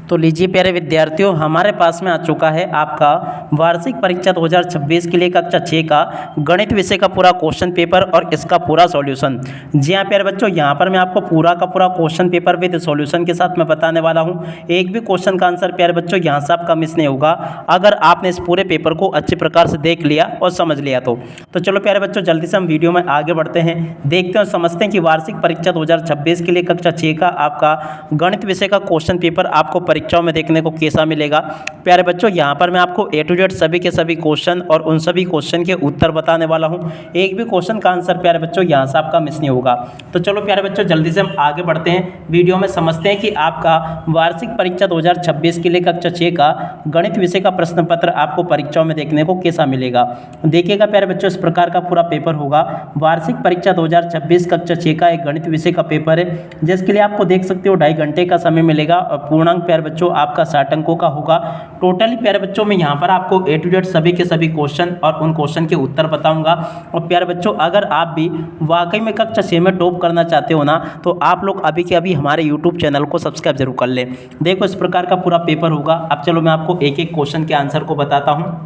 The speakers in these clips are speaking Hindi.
तो लीजिए प्यारे विद्यार्थियों, हमारे पास में आ चुका है आपका वार्षिक परीक्षा 2026 के लिए कक्षा 6 का गणित विषय का पूरा क्वेश्चन पेपर और इसका पूरा सॉल्यूशन। जी हाँ प्यारे बच्चों, यहाँ पर मैं आपको पूरा का पूरा क्वेश्चन पेपर विद सॉल्यूशन के साथ मैं बताने वाला हूँ। एक भी क्वेश्चन का आंसर प्यारे बच्चों यहाँ से आपका मिस नहीं होगा अगर आपने इस पूरे पेपर को अच्छे प्रकार से देख लिया और समझ लिया तो चलो प्यारे बच्चों, जल्दी से हम वीडियो में आगे बढ़ते हैं, देखते हैं और समझते हैं कि वार्षिक परीक्षा 2026 के लिए कक्षा 6 का आपका गणित विषय का क्वेश्चन पेपर आपको परीक्षाओं में देखने को कैसा मिलेगा। प्यारे बच्चों, यहाँ पर मैं आपको ए टू जेड सभी के सभी क्वेश्चन और उन सभी क्वेश्चन के उत्तर बताने वाला हूँ। एक भी क्वेश्चन का आंसर प्यारे बच्चों यहाँ से आपका मिस नहीं होगा। तो चलो प्यारे बच्चों, जल्दी से हम आगे बढ़ते हैं, वीडियो में समझते हैं कि आपका वार्षिक परीक्षा 2026 के लिए कक्षा 6 का गणित विषय का प्रश्न पत्र आपको परीक्षाओं में देखने को कैसा मिलेगा। देखिएगा प्यारे बच्चों, इस प्रकार का पूरा पेपर होगा। वार्षिक परीक्षा 2026 कक्षा 6 का एक गणित विषय का पेपर है, जिसके लिए आपको देख सकते हो 2.5 घंटे का समय मिलेगा और पूर्णांक प्यारे बच्चों आपका 60 अंकों का होगा। टोटली प्यारे बच्चों में यहाँ पर आपको ए टू जेड सभी के सभी क्वेश्चन और उन क्वेश्चन के उत्तर बताऊंगा। और प्यारे बच्चों, अगर आप भी वाकई में कक्षा 6 में टॉप करना चाहते हो ना, तो आप लोग अभी के अभी हमारे यूट्यूब चैनल को सब्सक्राइब जरूर कर लें। देखो इस प्रकार का पूरा पेपर होगा। अब चलो मैं आपको एक एक क्वेश्चन के आंसर को बताता हूँ।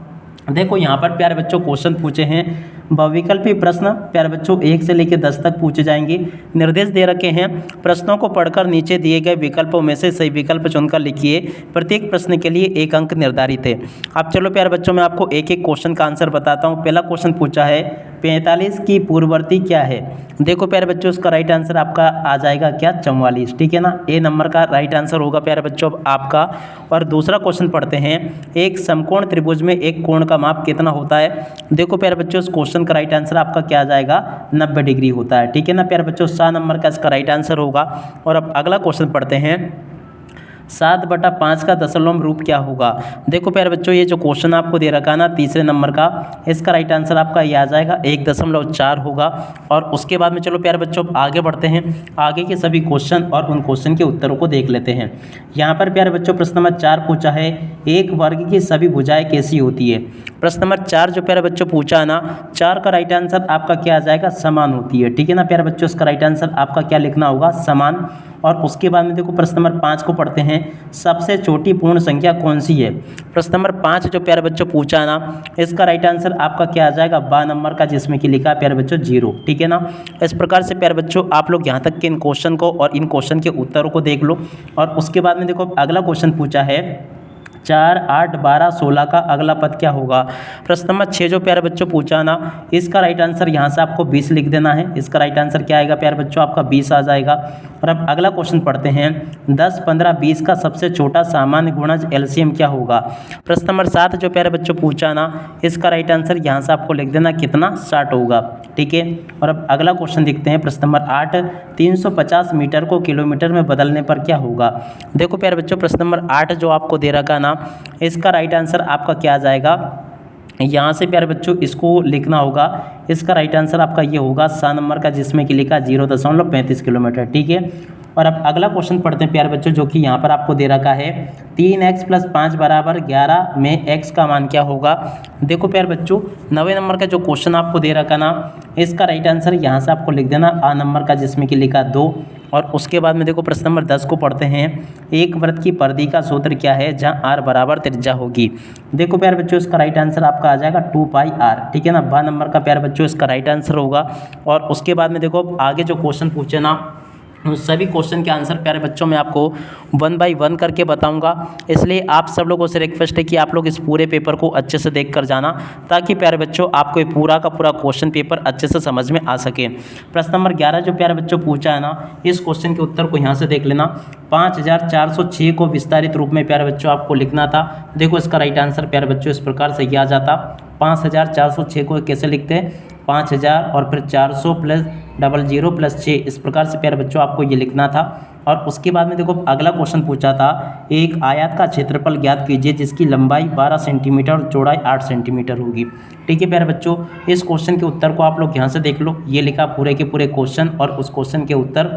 देखो यहाँ पर प्यारे बच्चों क्वेश्चन पूछे हैं बहुविकल्पी प्रश्न, प्यारे बच्चों 1 से लेकर 10 तक पूछे जाएंगे। निर्देश दे रखे हैं, प्रश्नों को पढ़कर नीचे दिए गए विकल्पों में से सही विकल्प चुनकर लिखिए। प्रत्येक प्रश्न के लिए 1 अंक निर्धारित है। अब चलो प्यारे बच्चों, मैं आपको एक एक क्वेश्चन का आंसर बताता हूँ। पहला क्वेश्चन पूछा है 45 की पूर्ववर्ती क्या है। देखो प्यारे बच्चों, इसका राइट आंसर आपका आ जाएगा क्या, 44। ठीक है ना, ए नंबर का राइट आंसर होगा प्यारे बच्चों आपका। और दूसरा क्वेश्चन पढ़ते हैं, एक समकोण त्रिभुज में एक कोण का माप कितना होता है। देखो प्यारे बच्चों, इस क्वेश्चन का राइट आंसर आपका क्या आ जाएगा, 90 डिग्री होता है। ठीक है ना प्यारे बच्चों, 7 नंबर का इसका राइट आंसर होगा। और अब अगला क्वेश्चन पढ़ते हैं, 7/5 का दशमलव रूप क्या होगा। देखो प्यारे बच्चों, ये जो क्वेश्चन आपको दे रखा है ना तीसरे नंबर का, इसका राइट आंसर आपका ये आ जाएगा 1.4 होगा। और उसके बाद में चलो प्यारे बच्चों आगे बढ़ते हैं, आगे के सभी क्वेश्चन और उन क्वेश्चन के उत्तरों को देख लेते हैं। यहाँ पर प्यारे बच्चों प्रश्न नंबर 4 पूछा है, एक वर्ग की सभी भुजाएं कैसी होती है। प्रश्न नंबर 4 जो प्यारे बच्चों पूछा है ना, 4 का राइट आंसर आपका क्या आ जाएगा, समान होती है। ठीक है ना प्यारे बच्चों, इसका राइट आंसर आपका क्या लिखना होगा, समान। और उसके बाद में देखो प्रश्न नंबर 5 को पढ़ते हैं, सबसे छोटी पूर्ण संख्या कौन सी है। प्रश्न नंबर 5 जो प्यारे बच्चों पूछा है ना, इसका राइट आंसर आपका क्या आ जाएगा, 12 नंबर का, जिसमें कि लिखा है प्यारे बच्चों 0। ठीक है ना, इस प्रकार से प्यारे बच्चों आप लोग यहाँ तक के इन क्वेश्चन को और इन क्वेश्चन के उत्तरों को देख लो। और उसके बाद में देखो अगला क्वेश्चन पूछा है, 4, 8, 12, 16 का अगला पद क्या होगा। प्रश्न नंबर 6 जो प्यारे बच्चों पूछा ना, इसका राइट आंसर यहाँ से आपको 20 लिख देना है। इसका राइट आंसर क्या आएगा प्यारे बच्चों, आपका 20 आ जाएगा। और अब अगला क्वेश्चन पढ़ते हैं, 10, 15, 20 का सबसे छोटा सामान्य गुणज एलसीएम क्या होगा। प्रश्न नंबर 7 जो प्यारे बच्चों पूछा ना, इसका राइट आंसर यहाँ से आपको लिख देना कितना, 60 होगा। ठीक है। और अब अगला क्वेश्चन देखते हैं, प्रश्न नंबर 8, 350 मीटर को किलोमीटर में बदलने पर क्या होगा। देखो प्यारे बच्चों प्रश्न नंबर 8 जो आपको दे रखा ना, इसका राइट आंसर आपका क्या आ जाएगा, यहाँ से प्यारे बच्चों इसको लिखना होगा। इसका राइट आंसर आपका ये होगा 7 नंबर का, जिसमें कि लिखा 0.35 किलोमीटर। ठीक है। और अब अगला क्वेश्चन पढ़ते हैं प्यारे बच्चों, जो कि यहाँ पर आपको दे रखा है, 3x + 5 = 11 में x का मान क्या होगा। देखो प्यारे बच्चों 9वें नंबर का जो क्वेश्चन आपको दे रखा ना, इसका राइट आंसर यहाँ से आपको लिख देना आ नंबर का, जिसमें कि लिखा 2। और उसके बाद में देखो प्रश्न नंबर 10 को पढ़ते हैं, एक वृत्त की परिधि का सूत्र क्या है जहाँ r बराबर त्रिज्या होगी। देखो प्यारे बच्चों इसका राइट आंसर आपका आ जाएगा 2πr। ठीक है ना, 12 नंबर का प्यारे बच्चों इसका राइट आंसर होगा। और उसके बाद में देखो आगे जो क्वेश्चन पूछे ना, उस सभी क्वेश्चन के आंसर प्यारे बच्चों मैं आपको 1 बाय 1 करके बताऊंगा। इसलिए आप सब लोगों से रिक्वेस्ट है कि आप लोग इस पूरे पेपर को अच्छे से देख कर जाना, ताकि प्यारे बच्चों आपको ये पूरा का पूरा क्वेश्चन पेपर अच्छे से समझ में आ सके। प्रश्न नंबर 11 जो प्यारे बच्चों पूछा है ना, इस क्वेश्चन के उत्तर को यहाँ से देख लेना। 5406 को विस्तारित रूप में प्यारे बच्चों आपको लिखना था। देखो इसका राइट आंसर प्यारे बच्चों इस प्रकार से किया जाता, 5406 को कैसे लिखते हैं, 5000 और फिर 400 + 00 + 6, इस प्रकार से प्यारे बच्चों आपको ये लिखना था। और उसके बाद में देखो अगला क्वेश्चन पूछा था, एक आयत का क्षेत्रफल ज्ञात कीजिए जिसकी लंबाई 12 सेंटीमीटर और चौड़ाई 8 सेंटीमीटर होगी। ठीक है प्यारे बच्चों, इस क्वेश्चन के उत्तर को आप लोग यहाँ से देख लो, ये लिखा पूरे के पूरे क्वेश्चन और उस क्वेश्चन के उत्तर।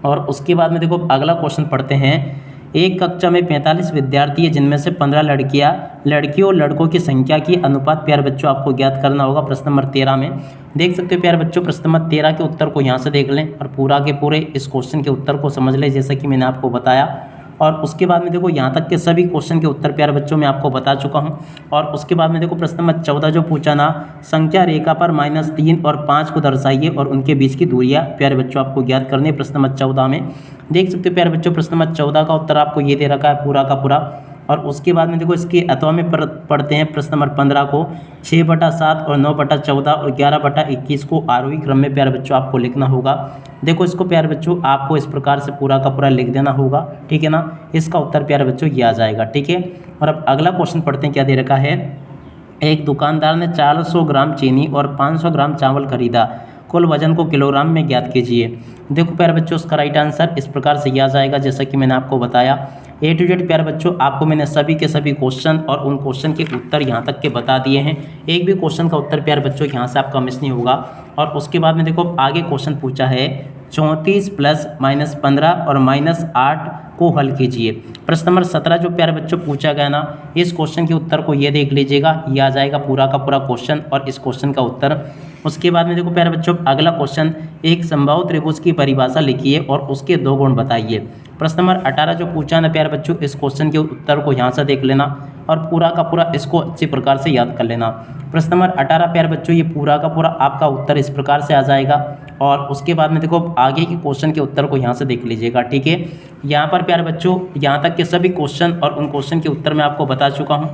और उसके बाद में देखो अगला क्वेश्चन पढ़ते हैं, एक कक्षा में 45 विद्यार्थी है, जिनमें से 15 लड़कियों और लड़कों की संख्या की अनुपात प्यारे बच्चों आपको ज्ञात करना होगा। प्रश्न नंबर 13 में देख सकते हो प्यारे बच्चों, प्रश्न नंबर 13 के उत्तर को यहाँ से देख लें और पूरा के पूरे इस क्वेश्चन के उत्तर को समझ लें, जैसा कि मैंने आपको बताया। और उसके बाद में देखो यहाँ तक के सभी क्वेश्चन के उत्तर प्यारे बच्चों मैं आपको बता चुका हूँ। और उसके बाद में देखो प्रश्न नंबर 14 जो पूछा ना, संख्या रेखा पर -3 और 5 को दर्शाइए और उनके बीच की दूरियाँ प्यारे बच्चों आपको ज्ञात करनी है। प्रश्न नंबर 14 में देख सकते हो प्यारे बच्चों, प्रश्न नंबर 14 का उत्तर आपको ये दे रखा है पूरा का पूरा। और उसके बाद में देखो इसके अथवा में पढ़ते हैं प्रश्न नंबर 15 को, 6/7 और 9/14 और 11/21 को आरोही क्रम में प्यारे बच्चों आपको लिखना होगा। देखो इसको प्यारे बच्चों आपको इस प्रकार से पूरा का पूरा लिख देना होगा, ठीक है ना। इसका उत्तर प्यारे बच्चों ये आ जाएगा, ठीक है। और अब अगला क्वेश्चन पढ़ते हैं, क्या दे रखा है। एक दुकानदार ने 400 ग्राम चीनी और 500 ग्राम चावल खरीदा, कुल वजन को किलोग्राम में ज्ञात कीजिए। देखो प्यारे बच्चों उसका राइट आंसर इस प्रकार से आ जाएगा, जैसा कि मैंने आपको बताया A to Z प्यारे बच्चों आपको मैंने सभी के सभी क्वेश्चन और उन क्वेश्चन के उत्तर यहाँ तक के बता दिए हैं। एक भी क्वेश्चन का उत्तर प्यारे बच्चों यहाँ से आपका मिस नहीं होगा। और उसके बाद में देखो आगे क्वेश्चन पूछा है 34 + -15 और -8 को हल कीजिए। प्रश्न नंबर 17 जो प्यारे बच्चों पूछा गया ना, इस क्वेश्चन के उत्तर को ये देख लीजिएगा, ये आ जाएगा पूरा का पूरा क्वेश्चन और इस क्वेश्चन का उत्तर। उसके बाद में देखो प्यारे बच्चों अगला क्वेश्चन, एक समबाहु त्रिभुज की परिभाषा लिखिए और उसके 2 गुण बताइए। प्रश्न नंबर 18 जो पूछा ना प्यारे बच्चों, इस क्वेश्चन के उत्तर को यहाँ से देख लेना और पूरा का पूरा इसको अच्छी प्रकार से याद कर लेना। प्रश्न नंबर 18 प्यारे बच्चों ये पूरा का पूरा आपका उत्तर इस प्रकार से आ जाएगा। और उसके बाद में देखो आगे के क्वेश्चन के उत्तर को यहाँ से देख लीजिएगा, ठीक है। यहाँ पर प्यारे बच्चों यहाँ तक के सभी क्वेश्चन और उन क्वेश्चन के उत्तर मैं आपको बता चुका हूँ।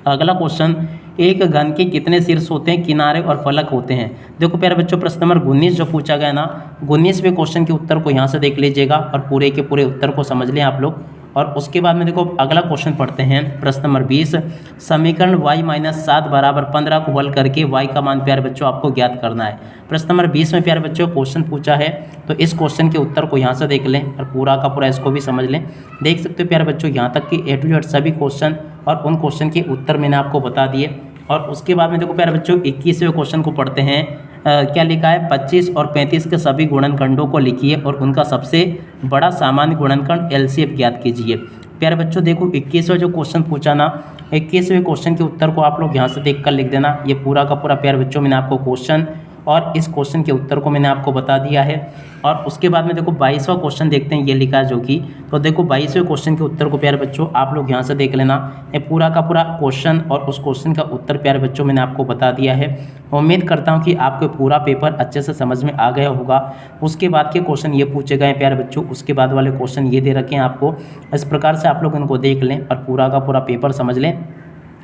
अगला क्वेश्चन, एक घन के कितने शीर्ष होते हैं, किनारे और फलक होते हैं। देखो प्यारे बच्चों प्रश्न नंबर 19 जो पूछा गया ना, 19वें क्वेश्चन के उत्तर को यहाँ से देख लीजिएगा और पूरे के पूरे उत्तर को समझ लें आप लोग। और उसके बाद में देखो अगला क्वेश्चन पढ़ते हैं प्रश्न नंबर 20, समीकरण y - 7 = 15 को हल करके y का मान प्यारे बच्चों आपको ज्ञात करना है। प्रश्न नंबर 20 में प्यारे बच्चों क्वेश्चन पूछा है, तो इस क्वेश्चन के उत्तर को यहाँ से देख लें और पूरा का पूरा इसको भी समझ लें। देख सकते हो प्यारे बच्चों यहाँ तक कि A to Z सभी क्वेश्चन और उन क्वेश्चन के उत्तर मैंने आपको बता दिए। और उसके बाद में देखो प्यारे बच्चों 21वें क्वेश्चन को पढ़ते हैं। क्या लिखा है, 25 और 35 के सभी गुणनखंडों को लिखिए और उनका सबसे बड़ा सामान्य गुणनखंड LCM ज्ञात कीजिए। प्यारे बच्चों देखो 21वां जो क्वेश्चन पूछा ना, 21वें क्वेश्चन के उत्तर को आप लोग यहाँ से देख कर लिख देना। ये पूरा का पूरा प्यारे बच्चों मैंने आपको क्वेश्चन और इस क्वेश्चन के उत्तर को मैंने आपको बता दिया है। और उसके बाद में देखो 22वां क्वेश्चन देखते हैं, ये लिखा है जो कि, तो देखो 22वें क्वेश्चन के उत्तर को प्यारे बच्चों आप लोग यहाँ से देख लेना। ये पूरा का पूरा क्वेश्चन और उस क्वेश्चन का उत्तर प्यारे बच्चों मैंने आपको बता दिया है। उम्मीद करता हूँ कि आपको पूरा पेपर अच्छे से समझ में आ गया होगा। उसके बाद के क्वेश्चन ये पूछे गए प्यारे बच्चों, उसके बाद वाले क्वेश्चन ये दे रखे हैं आपको। इस प्रकार से आप लोग इनको देख लें और पूरा का पूरा पेपर समझ लें।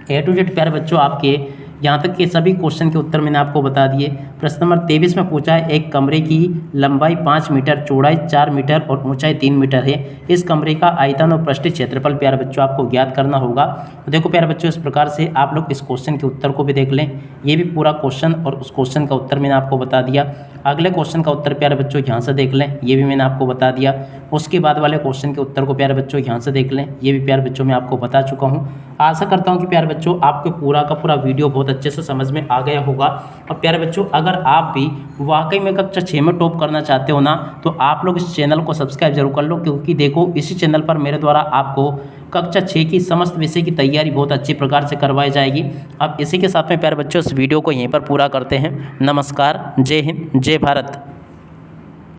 A to Z प्यारे बच्चों आपके यहाँ तक के सभी क्वेश्चन के उत्तर मैंने आपको बता दिए। प्रश्न नंबर 23 में पूछा है, एक कमरे की लंबाई 5 मीटर, चौड़ाई 4 मीटर और ऊंचाई 3 मीटर है। इस कमरे का आयतन और पृष्ठीय क्षेत्रफल प्यारे बच्चों आपको ज्ञात करना होगा। तो देखो प्यारे बच्चों इस प्रकार से आप लोग इस क्वेश्चन के उत्तर को भी देख लें। ये भी पूरा क्वेश्चन और उस क्वेश्चन का उत्तर मैंने आपको बता दिया। अगले क्वेश्चन का उत्तर प्यारे बच्चों यहाँ से देख लें, ये भी मैंने आपको बता दिया। उसके बाद वाले क्वेश्चन के उत्तर को प्यारे बच्चों यहाँ से देख लें, ये भी प्यारे बच्चों मैं आपको बता चुका हूँ। आशा करता हूँ कि प्यारे बच्चों आपको पूरा का पूरा वीडियो बहुत अच्छे से समझ में आ गया होगा। और प्यारे बच्चों अगर आप भी वाकई में कक्षा 6 में टॉप करना चाहते हो ना, तो आप लोग इस चैनल को सब्सक्राइब जरूर कर लो, क्योंकि देखो इसी चैनल पर मेरे द्वारा आपको कक्षा 6 की समस्त विषय की तैयारी बहुत अच्छी प्रकार से करवाई जाएगी। अब इसी के साथ में प्यारे बच्चों इस वीडियो को यहीं पर पूरा करते हैं। नमस्कार, जय हिंद, जय भारत।